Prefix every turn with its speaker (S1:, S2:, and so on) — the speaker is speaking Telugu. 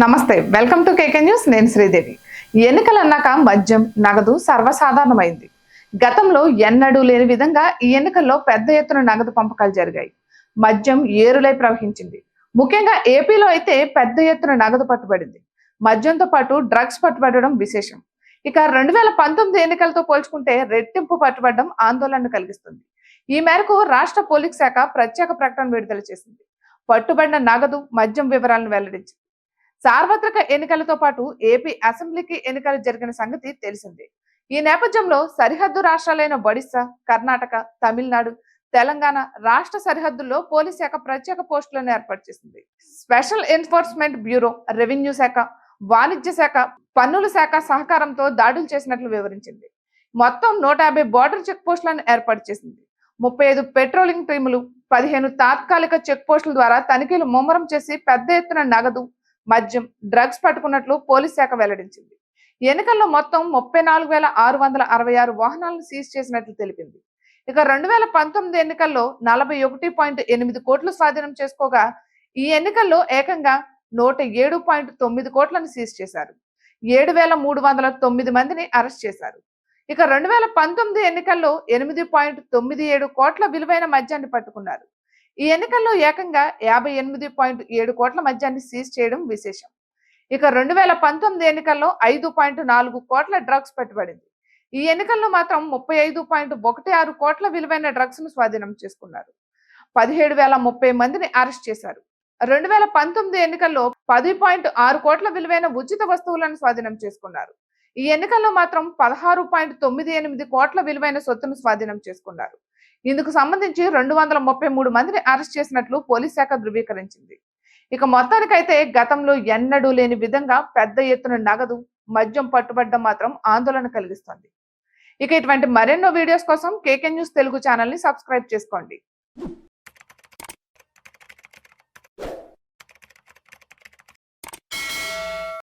S1: నమస్తే, వెల్కమ్ టు కేకే న్యూస్. నేను శ్రీదేవి. ఎన్నికలు అన్నాక మద్యం, నగదు సర్వసాధారణమైంది. గతంలో ఎన్నడూ లేని విధంగా ఈ ఎన్నికల్లో పెద్ద ఎత్తున నగదు పంపకాలు జరిగాయి. మద్యం ఏరులై ప్రవహించింది. ముఖ్యంగా ఏపీలో అయితే పెద్ద ఎత్తున నగదు పట్టుబడింది. మద్యంతో పాటు డ్రగ్స్ పట్టుబడడం విశేషం. ఇక 2019 ఎన్నికలతో పోల్చుకుంటే రెట్టింపు పట్టుబడడం ఆందోళన కలిగిస్తుంది. ఈ మేరకు రాష్ట్ర పోలీస్ శాఖ ప్రత్యేక ప్రకటన విడుదల చేసింది. పట్టుబడిన నగదు, మద్యం వివరాలను వెల్లడించింది. సార్వత్రిక ఎన్నికలతో పాటు ఏపీ అసెంబ్లీకి ఎన్నికలు జరిగిన సంగతి తెలిసిందే. ఈ నేపథ్యంలో సరిహద్దు రాష్ట్రాలైన ఒడిశా, కర్ణాటక, తమిళనాడు, తెలంగాణ రాష్ట్ర సరిహద్దుల్లో పోలీస్ శాఖ ప్రత్యేక పోస్టులను ఏర్పాటు చేసింది. స్పెషల్ ఎన్ఫోర్స్మెంట్ బ్యూరో, రెవెన్యూ శాఖ, వాణిజ్య శాఖ, పన్నుల శాఖ సహకారంతో దాడులు చేసినట్లు వివరించింది. మొత్తం 150 బోర్డర్ చెక్ పోస్టులను ఏర్పాటు చేసింది. 35 పెట్రోలింగ్ టీములు, 15 తాత్కాలిక చెక్ పోస్టుల ద్వారా తనిఖీలు ముమ్మరం చేసి పెద్ద ఎత్తున నగదు, మద్యం, డ్రగ్స్ పట్టుకున్నట్లు పోలీస్ శాఖ వెల్లడించింది. ఎన్నికల్లో మొత్తం 34,666 వాహనాలను సీజ్ చేసినట్లు తెలిపింది. ఇక 2019 ఎన్నికల్లో 41.8 కోట్లు స్వాధీనం చేసుకోగా ఈ ఎన్నికల్లో ఏకంగా 107.9 కోట్లను సీజ్ చేశారు. 7,309 మందిని అరెస్ట్ చేశారు. ఇక 2019 ఎన్నికల్లో 8.97 కోట్ల విలువైన మద్యాన్ని పట్టుకున్నారు. ఈ ఎన్నికల్లో ఏకంగా 58.7 కోట్ల మద్యాన్ని సీజ్ చేయడం విశేషం. ఇక 2019 ఎన్నికల్లో 5.4 కోట్ల డ్రగ్స్ పట్టుబడింది. ఈ ఎన్నికల్లో మాత్రం 35.16 కోట్ల విలువైన డ్రగ్స్ ను స్వాధీనం చేసుకున్నారు. 17,030 మందిని అరెస్ట్ చేశారు. 2019 ఎన్నికల్లో 10.6 కోట్ల విలువైన ఉచిత వస్తువులను స్వాధీనం చేసుకున్నారు. ఈ ఎన్నికల్లో మాత్రం 16.98 కోట్ల విలువైన సొత్తును స్వాధీనం చేసుకున్నారు. ఇందుకు సంబంధించి 233 మందిని అరెస్ట్ చేసినట్లు పోలీస్ శాఖ ధృవీకరించింది. ఇక మొత్తానికైతే గతంలో ఎన్నడూ లేని విధంగా పెద్ద ఎత్తున నగదు, మద్యం పట్టుబడడం మాత్రం ఆందోళన కలిగిస్తోంది. ఇక ఇటువంటి మరెన్నో వీడియోస్ కోసం కేకే న్యూస్ తెలుగు ఛానల్ ని సబ్స్క్రైబ్ చేసుకోండి.